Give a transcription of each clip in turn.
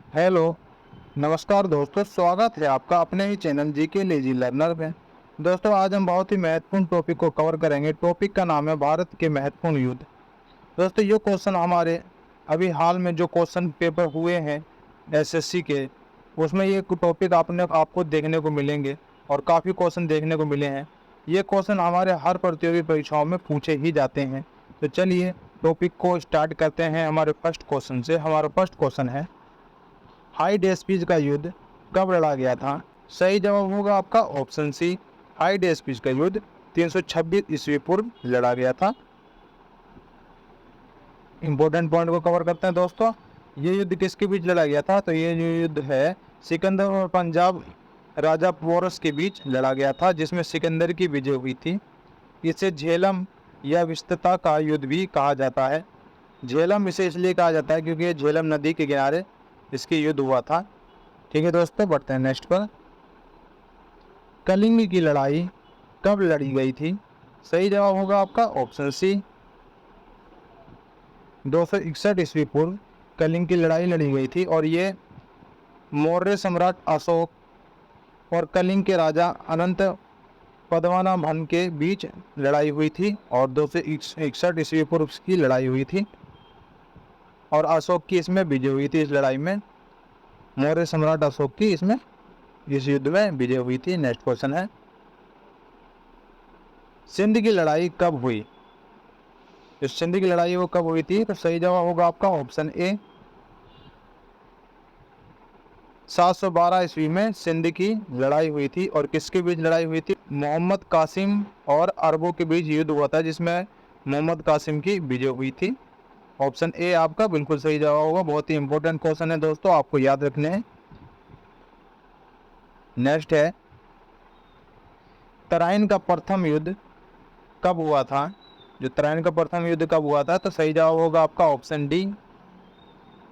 Hello, नमस्कार दोस्तों, स्वागत है आपका अपने ही चैनल जीके लेजी लर्नर में। दोस्तों, आज हम बहुत ही महत्वपूर्ण टॉपिक को कवर करेंगे। टॉपिक का नाम है भारत के महत्वपूर्ण युद्ध। दोस्तों, ये क्वेश्चन हमारे अभी हाल में जो क्वेश्चन पेपर हुए हैं एसएससी के, उसमें ये टॉपिक आपको देखने को मिलेंगे और काफ़ी क्वेश्चन देखने को मिले हैं। ये क्वेश्चन हमारे हर प्रतियोगी परीक्षाओं में पूछे ही जाते हैं। तो चलिए टॉपिक को स्टार्ट करते हैं हमारे फर्स्ट क्वेश्चन से। हमारा फर्स्ट क्वेश्चन है, हाई डेस्पीज का युद्ध कब लड़ा गया था? सही जवाब होगा आपका ऑप्शन सी, हाई डेस्पीज का युद्ध 326 ईस्वी पूर्व लड़ा गया था। इंपॉर्टेंट पॉइंट को कवर करते हैं दोस्तों। ये युद्ध किसके बीच लड़ा गया था? तो ये जो युद्ध है सिकंदर और पंजाब राजा पोरस के बीच लड़ा गया था, जिसमें सिकंदर की विजय हुई थी। इसे झेलम या विस्तता का युद्ध भी कहा जाता है। झेलम इसे इसलिए कहा जाता है क्योंकि ये झेलम नदी के किनारे इसकी युद्ध हुआ था। ठीक है दोस्तों, बढ़ते हैं नेक्स्ट पर। कलिंग की लड़ाई कब लड़ी गई थी? सही जवाब होगा आपका ऑप्शन सी, 261 ईस्वी पूर्व कलिंग की लड़ाई लड़ी गई थी और ये मौर्य सम्राट अशोक और कलिंग के राजा अनंत पद्मनाभन के बीच लड़ाई हुई थी और 261 ईस्वी पूर्व की लड़ाई हुई थी और अशोक की इसमें विजय हुई थी। इस लड़ाई में मौर्य सम्राट अशोक की इसमें इस युद्ध में विजय हुई थी। नेक्स्ट क्वेश्चन है, सिंध की लड़ाई कब हुई? जो सिंध की लड़ाई वो कब हुई थी? तो सही जवाब होगा आपका ऑप्शन ए, 712 ईस्वी में सिंध की लड़ाई हुई थी। और किसके बीच लड़ाई हुई थी? मोहम्मद कासिम और अरबों के बीच युद्ध हुआ था, जिसमें मोहम्मद कासिम की विजय हुई थी। ऑप्शन ए आपका बिल्कुल सही जवाब होगा। बहुत ही इंपॉर्टेंट क्वेश्चन है दोस्तों, आपको याद रखने हैं। नेक्स्ट है, तराइन का प्रथम युद्ध कब हुआ था? जो तराइन का प्रथम युद्ध कब हुआ था? तो सही जवाब होगा आपका ऑप्शन डी,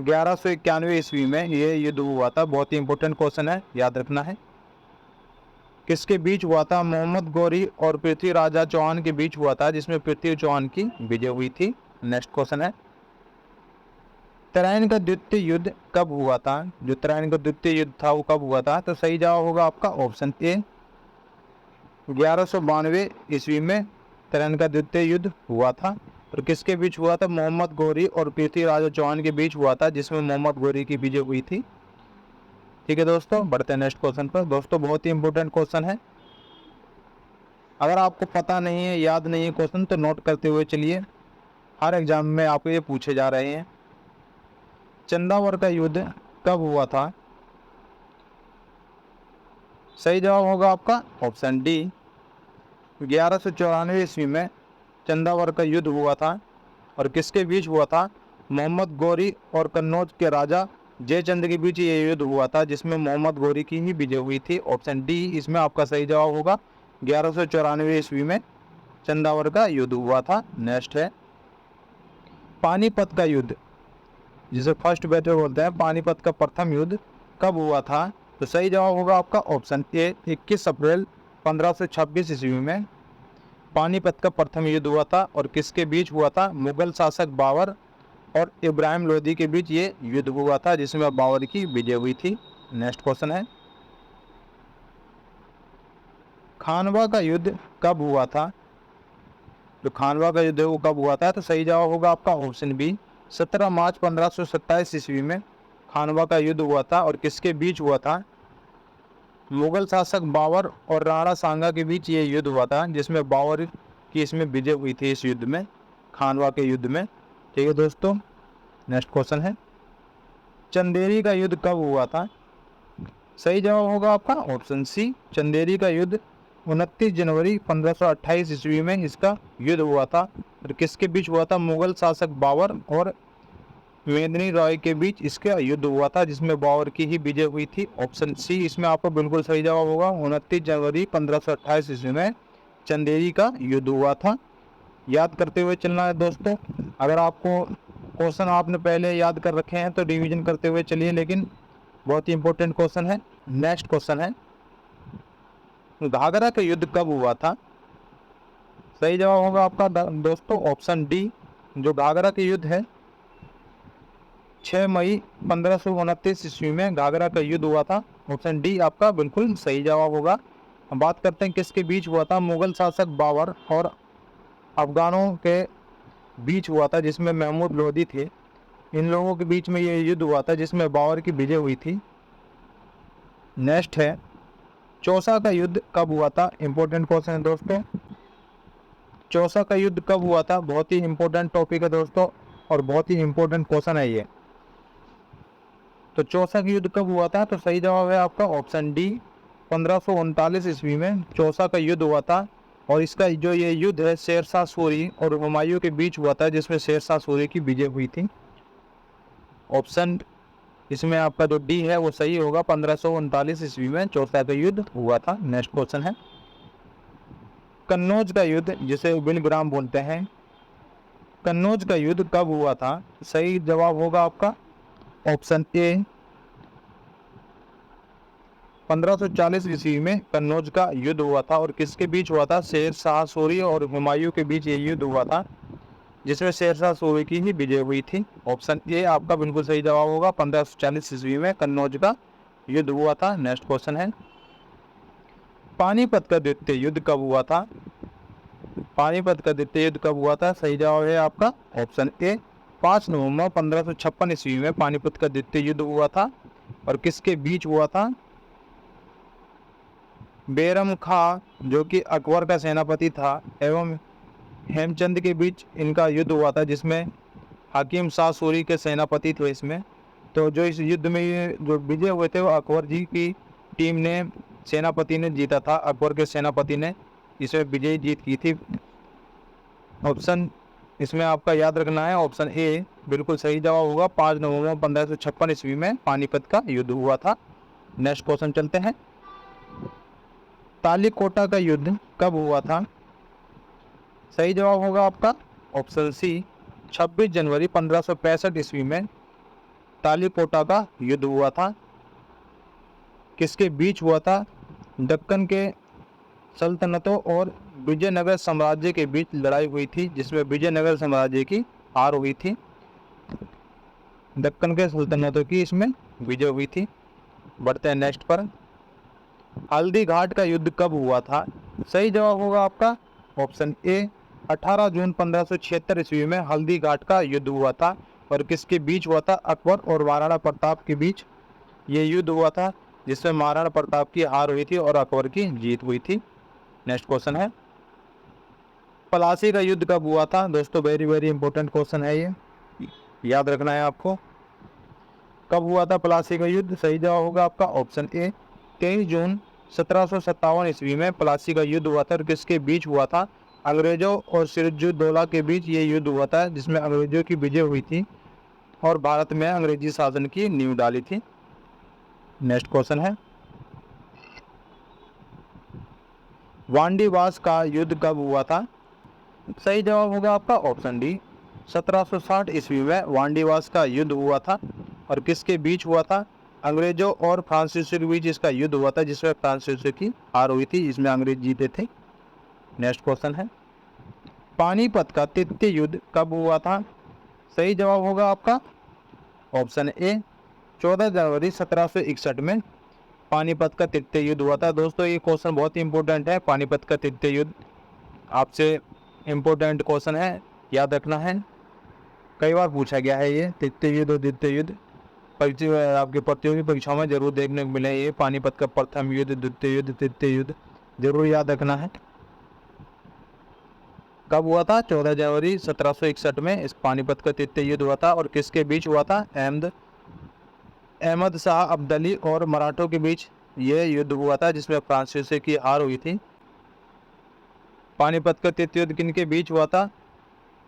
1191 ईस्वी में ये युद्ध हुआ था। बहुत ही इंपॉर्टेंट क्वेश्चन है, याद रखना है। किसके बीच हुआ था? मोहम्मद गौरी और पृथ्वी राजा चौहान के बीच हुआ था, जिसमें पृथ्वी चौहान की विजय हुई थी। नेक्स्ट क्वेश्चन है, तराइन का द्वितीय युद्ध कब हुआ था? जो तराइन का द्वितीय युद्ध था वो कब हुआ था? तो सही जवाब होगा आपका ऑप्शन ए, 1192 ईस्वी में तराइन का द्वितीय युद्ध हुआ था। और किसके बीच हुआ था? मोहम्मद गौरी और पृथ्वी राजा चौहान के बीच हुआ था, जिसमें मोहम्मद गौरी की विजय हुई थी। ठीक है दोस्तों, बढ़ते हैं नेक्स्ट क्वेश्चन पर। दोस्तों, बहुत ही इंपॉर्टेंट क्वेश्चन है। अगर आपको पता नहीं है, याद नहीं है क्वेश्चन, तो नोट करते हुए चलिए, हर एग्जाम में आपको ये पूछे जा रहे हैं। चंदावर का युद्ध कब हुआ था? सही जवाब होगा आपका ऑप्शन डी, 1194 ईस्वी में चंदावर का युद्ध हुआ था। और किसके बीच हुआ था? मोहम्मद गौरी और कन्नौज के राजा जयचंद के बीच ये युद्ध हुआ था, जिसमें मोहम्मद गौरी की ही विजय हुई थी। ऑप्शन डी इसमें आपका सही जवाब होगा। 1194 ईस्वी में चंदावर का युद्ध हुआ था। नेक्स्ट है, पानीपत का युद्ध, जिसे फर्स्ट बैटल बोलते हैं, पानीपत का प्रथम युद्ध कब हुआ था? तो सही जवाब होगा आपका ऑप्शन ए, 21 अप्रैल 1526 ईस्वी में पानीपत का प्रथम युद्ध हुआ था। और किसके बीच हुआ था? मुगल शासक बाबर और इब्राहिम लोदी के बीच ये युद्ध हुआ था, जिसमें बाबर की विजय हुई थी। नेक्स्ट क्वेश्चन है, खानवा का युद्ध कब हुआ था? जो खानवा का युद्ध है वो कब हुआ था? तो सही जवाब होगा आपका ऑप्शन बी, 17 मार्च 1527 ईस्वी में खानवा का युद्ध हुआ था। और किसके बीच हुआ था? मुगल शासक बाबर और राणा सांगा के बीच ये युद्ध हुआ था, जिसमें बाबर की इसमें विजय हुई थी इस युद्ध में, खानवा के युद्ध में। ठीक है दोस्तों, नेक्स्ट क्वेश्चन है, चंदेरी का युद्ध कब हुआ था? सही जवाब होगा आपका ऑप्शन सी, चंदेरी का युद्ध 29 जनवरी 1528 ईस्वी में इसका युद्ध हुआ था। और किसके बीच हुआ था? मुगल शासक बाबर और मेदिनी रॉय के बीच इसका युद्ध हुआ था, जिसमें बाबर की ही विजय हुई थी। ऑप्शन सी इसमें आपको बिल्कुल सही जवाब होगा। 29 जनवरी 1528 ईस्वी में चंदेरी का युद्ध हुआ था। याद करते हुए चलना है दोस्तों। अगर आपको क्वेश्चन आपने पहले याद कर रखे हैं तो रिवीजन करते हुए चलिए, लेकिन बहुत ही इंपॉर्टेंट क्वेश्चन है। नेक्स्ट क्वेश्चन है, घाघरा का युद्ध कब हुआ था? सही जवाब होगा आपका दोस्तों ऑप्शन डी, जो घाघरा का युद्ध है 6 मई 1529 ईस्वी में घाघरा का युद्ध हुआ था। ऑप्शन डी आपका बिल्कुल सही जवाब होगा। हम बात करते हैं किसके बीच हुआ था। मुगल शासक बाबर और अफगानों के बीच हुआ था, जिसमें महमूद लोधी थे। इन लोगों के बीच में ये युद्ध हुआ था जिसमें बाबर की विजय हुई थी। नेक्स्ट है, चौसा का युद्ध कब हुआ था। इंपॉर्टेंट क्वेश्चन है दोस्तों। चौसा का युद्ध कब हुआ था, बहुत ही इंपॉर्टेंट टॉपिक है दोस्तों और बहुत ही इंपॉर्टेंट क्वेश्चन है ये। तो चौसा का युद्ध कब हुआ था, तो सही जवाब है आपका ऑप्शन डी 1539 ईस्वी में चौसा का युद्ध हुआ था। और इसका जो ये युद्ध है शेरशाह सूरी और हुमायूं के बीच हुआ था, जिसमें शेरशाह सूरी की विजय हुई थी। ऑप्शन इसमें आपका जो डी है वो सही होगा। 1539 ईस्वी में चौसा का युद्ध हुआ था। नेक्स्ट क्वेश्चन है, कन्नौज का युद्ध जिसे विलग्राम बोलते हैं, कन्नौज का युद्ध कब हुआ था। सही जवाब होगा आपका ऑप्शन ए 1540 ईस्वी में कन्नौज का युद्ध हुआ था। और किसके बीच हुआ था, शेरशाह सूरी और हुमायूं के बीच ये युद्ध हुआ था, जिसमें शेरशाह सूरी की ही विजय हुई थी। ऑप्शन ए आपका बिल्कुल सही जवाब होगा। 1540 ईस्वी में कन्नौज का युद्ध हुआ था। नेक्स्ट क्वेश्चन है, पानीपत का द्वितीय युद्ध कब हुआ था। पानीपत का द्वितीय युद्ध कब हुआ था, सही जवाब है आपका ऑप्शन ए 5 नवंबर 1556 ईस्वी में पानीपत का द्वितीय युद्ध हुआ था। और किसके बीच हुआ था, बैरम खां जो कि अकबर का सेनापति था एवं हेमचंद के बीच इनका युद्ध हुआ था, जिसमें हाकिम शाह सूरी के सेनापति थे इसमें। तो जो इस युद्ध में ये जो विजय हुए थे वो अकबर जी की टीम ने, सेनापति ने जीता था। अकबर के सेनापति ने इसमें विजय जीत की थी। ऑप्शन इसमें आपका याद रखना है, ऑप्शन ए बिल्कुल सही जवाब होगा। 5 नवंबर 1556 ईस्वी में पानीपत का युद्ध हुआ था। नेक्स्ट क्वेश्चन चलते हैं, तालीकोटा का युद्ध कब हुआ था। सही जवाब होगा आपका ऑप्शन सी 26 जनवरी 1565 ईस्वी में तालीकोटा का युद्ध हुआ था। किसके बीच हुआ था, दक्कन के सल्तनतों और विजयनगर साम्राज्य के बीच लड़ाई हुई थी, जिसमें विजयनगर साम्राज्य की हार हुई थी। दक्कन के सल्तनतों की इसमें विजय हुई थी। बढ़ते हैं नेक्स्ट पर, हल्दी घाट का युद्ध कब हुआ था। सही जवाब होगा आपका ऑप्शन ए 18 जून 1576 ईस्वी में हल्दी घाट का युद्ध हुआ था। और किसके बीच हुआ था, अकबर और महाराणा प्रताप के बीच ये युद्ध हुआ था, जिसमें महाराणा प्रताप की हार हुई थी और अकबर की जीत हुई थी। नेक्स्ट क्वेश्चन है, प्लासी का युद्ध कब हुआ था। दोस्तों वेरी वेरी इंपॉर्टेंट क्वेश्चन है ये, याद रखना है आपको। कब हुआ था प्लासी का युद्ध, सही जवाब होगा आपका ऑप्शन ए 23 जून 1757 ईस्वी में प्लासी का युद्ध हुआ था। और किसके बीच हुआ था, अंग्रेजों और सिराजुद्दौला के बीच ये युद्ध हुआ था, जिसमें अंग्रेजों की विजय हुई थी और भारत में अंग्रेजी शासन की नींव डाली थी। नेक्स्ट क्वेश्चन है, वांडीवास का युद्ध कब हुआ था। सही जवाब होगा आपका ऑप्शन डी 1760 ईस्वी में वांडीवास का युद्ध हुआ था। और किसके बीच हुआ था, अंग्रेजों और फ्रांसीसियों के बीच इसका युद्ध हुआ था, जिसमें फ्रांसीसियों की हार हुई थी, जिसमें अंग्रेज जीते थे। नेक्स्ट क्वेश्चन है, पानीपत का तृतीय युद्ध कब हुआ था। सही जवाब होगा आपका ऑप्शन ए 14 जनवरी 1761 में पानीपत का तृतीय युद्ध हुआ था। दोस्तों ये क्वेश्चन बहुत ही इंपॉर्टेंट है, पानीपत का तृतीय युद्ध आपसे इम्पोर्टेंट क्वेश्चन है, याद रखना है। कई बार पूछा गया है ये तृतीय युद्ध और द्वितीय युद्ध, आपके प्रतियोगी परीक्षाओं में जरूर देखने को मिले। ये पानीपत का प्रथम युद्ध, द्वितीय युद्ध, तृतीय युद्ध जरूर याद रखना है। कब हुआ था, 14 जनवरी 1761 में इस पानीपत का तृतीय युद्ध हुआ था। और किसके बीच हुआ था, अहमद शाह अब्दाली और मराठों के बीच ये युद्ध हुआ था, जिसमें फ्रांसीसियों की हार हुई थी। पानीपत का तृतीय युद्ध किनके बीच हुआ था,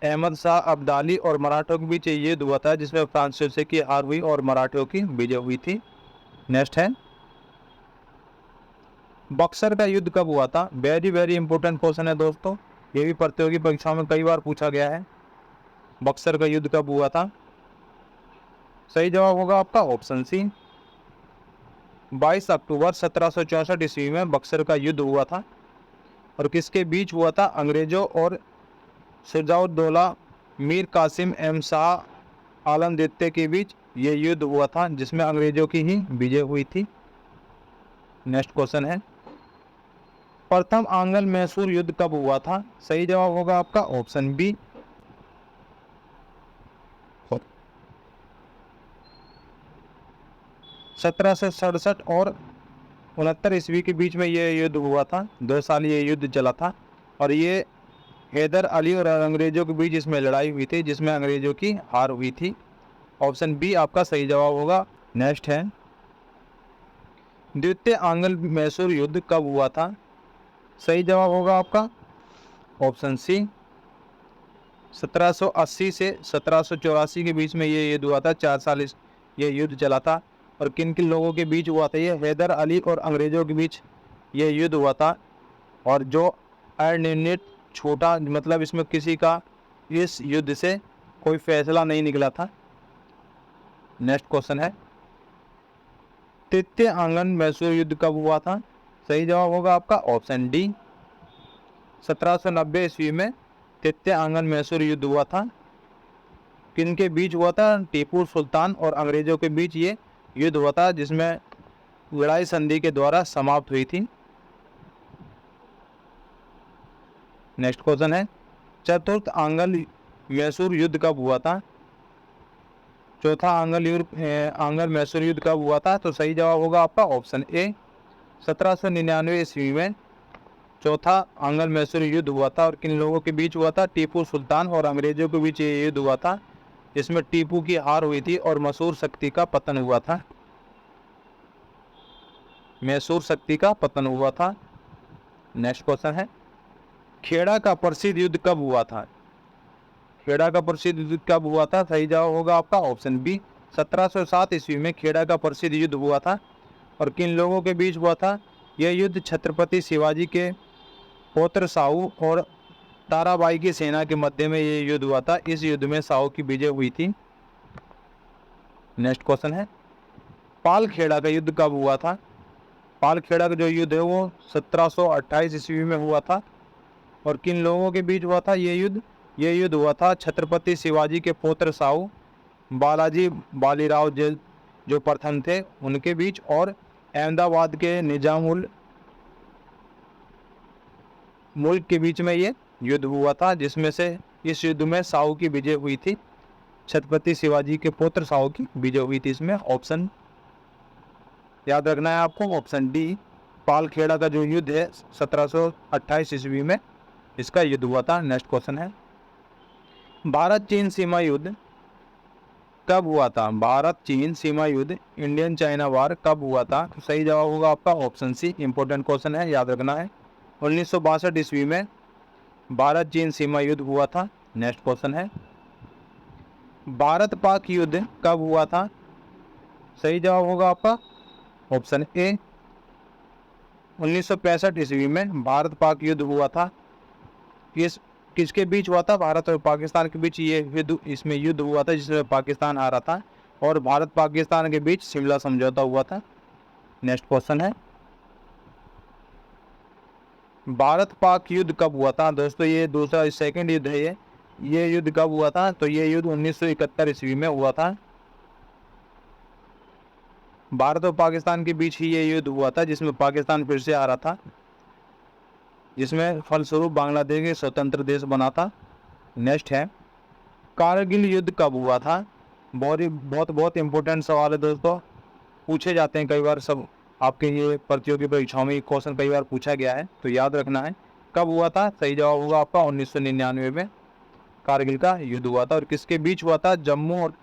अहमद शाह अब्दाली और मराठों के बीच ये युद्ध हुआ था, जिसमें फ्रांसीसियों की हार हुई और मराठों की विजय हुई थी। नेक्स्ट है, बक्सर का युद्ध कब हुआ था। वेरी वेरी इंपॉर्टेंट क्वेश्चन है दोस्तों, ये भी प्रतियोगी परीक्षाओं में कई बार पूछा गया है। बक्सर का युद्ध कब हुआ था, सही जवाब होगा आपका ऑप्शन सी 22 अक्टूबर 1764 ईस्वी में बक्सर का युद्ध हुआ था। और किसके बीच हुआ था, अंग्रेजों और सिराजुद्दौला मीर कासिम एम शाह आलम द्वितीय के बीच ये युद्ध हुआ था जिसमें अंग्रेजों की ही विजय हुई थी। नेक्स्ट क्वेश्चन है, प्रथम आंग्ल मैसूर युद्ध कब हुआ था? सही जवाब होगा आपका ऑप्शन बी 1767 और 69 ईस्वी के बीच में ये युद्ध हुआ था। 2 साल ये युद्ध चला था और ये हैदर अली और अंग्रेजों के बीच इसमें लड़ाई हुई थी जिसमें अंग्रेजों की हार हुई थी। ऑप्शन बी आपका सही जवाब होगा। नेक्स्ट है, द्वितीय आंग्ल मैसूर युद्ध कब हुआ था? सही जवाब होगा आपका ऑप्शन सी 1780 से 1784 के बीच में ये युद्ध हुआ था। 4 साल ये युद्ध चला था और किन किन लोगों के बीच हुआ था? ये हैदर अली और अंग्रेज़ों के बीच ये युद्ध हुआ था और जो अनिर्णित छोटा, मतलब इसमें किसी का इस युद्ध से कोई फैसला नहीं निकला था। नेक्स्ट क्वेश्चन है, तृतीय आंगन मैसूर युद्ध कब हुआ था? सही जवाब होगा आपका ऑप्शन डी 1790 ईस्वी में तृतीय आंगन मैसूर युद्ध हुआ था। किन के बीच हुआ था? टीपू सुल्तान और अंग्रेजों के बीच ये युद्ध हुआ था जिसमें लड़ाई संधि के द्वारा समाप्त हुई थी। नेक्स्ट क्वेश्चन है, चतुर्थ आंगल मैसूर युद्ध कब हुआ था? चौथा आंगल मैसूर युद्ध कब हुआ था? तो सही जवाब होगा आपका ऑप्शन ए 1799 ईस्वी में चौथा आंगल मैसूर युद्ध हुआ था और किन लोगों के बीच हुआ था? टीपू सुल्तान और अंग्रेजों के बीच ये युद्ध हुआ था जिसमें टीपू की हार हुई थी और मैसूर शक्ति का पतन हुआ था। मैसूर शक्ति का पतन हुआ था। नेक्स्ट क्वेश्चन है, खेड़ा का प्रसिद्ध युद्ध कब हुआ था? खेड़ा का प्रसिद्ध युद्ध कब हुआ था? सही जवाब होगा आपका ऑप्शन बी 1707 ईस्वी में खेड़ा का प्रसिद्ध युद्ध हुआ था और किन लोगों के बीच हुआ था? यह युद्ध छत्रपति शिवाजी के पौत्र साहू और ताराबाई की सेना के मध्य में ये युद्ध हुआ था। इस युद्ध में साहू की विजय हुई थी। नेक्स्ट क्वेश्चन है, पालखेड़ा का युद्ध कब हुआ था? पालखेड़ा का जो युद्ध है वो 1728 ईस्वी में हुआ था और किन लोगों के बीच हुआ था ये युद्ध हुआ था छत्रपति शिवाजी के पौत्र साहू बालाजी बालीराव जो प्रथम थे उनके बीच और अहमदाबाद के निजामुल मुल्क के बीच में ये युद्ध हुआ था जिसमें से इस युद्ध में साहू की विजय हुई थी। छत्रपति शिवाजी के पुत्र साहू की विजय हुई थी। इसमें ऑप्शन याद रखना है आपको, ऑप्शन डी पालखेड़ा का जो युद्ध है 1728 ईस्वी में इसका युद्ध हुआ था। नेक्स्ट क्वेश्चन है, भारत चीन सीमा युद्ध कब हुआ था? भारत चीन सीमा युद्ध इंडियन चाइना वार कब हुआ था? तो सही जवाब होगा आपका ऑप्शन सी। इंपॉर्टेंट क्वेश्चन है, याद रखना है। 1962 ईस्वी में भारत चीन सीमा युद्ध हुआ था। नेक्स्ट क्वेश्चन है, भारत पाक युद्ध कब हुआ था? सही जवाब होगा आपका ऑप्शन ए 1965 ईस्वी में भारत पाक युद्ध हुआ था। इस किसके बीच हुआ था? भारत और पाकिस्तान के बीच ये इसमें युद्ध हुआ था जिसमें पाकिस्तान हारा था और भारत पाकिस्तान के बीच शिमला समझौता हुआ था। नेक्स्ट क्वेश्चन है, भारत पाक युद्ध कब हुआ था? दोस्तों ये दूसरा सेकंड युद्ध है। ये युद्ध कब हुआ था? तो ये युद्ध 1971 ईस्वी में हुआ था। भारत और पाकिस्तान के बीच ही ये युद्ध हुआ था जिसमें पाकिस्तान फिर से हारा था, जिसमें फलस्वरूप बांग्लादेश स्वतंत्र देश बना था। नेक्स्ट है, कारगिल युद्ध कब हुआ था? बहुत इंपॉर्टेंट सवाल है दोस्तों, पूछे जाते हैं कई बार, सब आपके ये प्रतियोगी परीक्षाओं में क्वेश्चन कई बार पूछा गया है, तो याद रखना है कब हुआ था। सही जवाब होगा आपका 1999 में कारगिल का युद्ध हुआ था और किसके बीच हुआ था? जम्मू और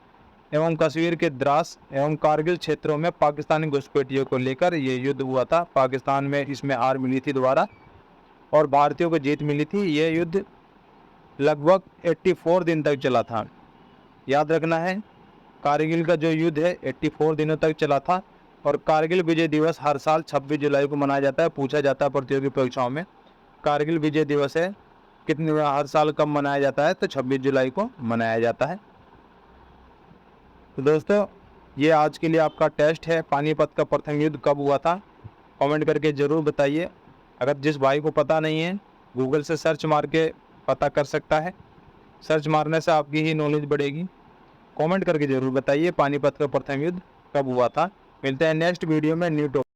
एवं कश्मीर के द्रास एवं कारगिल क्षेत्रों में पाकिस्तानी घुसपैठियों को लेकर ये युद्ध हुआ था। पाकिस्तान में इसमें हार मिली थी दोबारा और भारतीयों को जीत मिली थी। यह युद्ध लगभग 84 दिन तक चला था। याद रखना है, कारगिल का जो युद्ध है 84 दिनों तक चला था और कारगिल विजय दिवस हर साल 26 जुलाई को मनाया जाता है। पूछा जाता है प्रतियोगी परीक्षाओं में, कारगिल विजय दिवस है कितने हर साल कब मनाया जाता है? तो 26 जुलाई को मनाया जाता है। तो दोस्तों ये आज के लिए आपका टेस्ट है, पानीपत का प्रथम युद्ध कब हुआ था? कमेंट करके ज़रूर बताइए। अगर जिस भाई को पता नहीं है गूगल से सर्च मार के पता कर सकता है। सर्च मारने से आपकी ही नॉलेज बढ़ेगी। कमेंट करके जरूर बताइए पानीपत का प्रथम युद्ध कब हुआ था। मिलते हैं नेक्स्ट वीडियो में न्यू टॉपिक।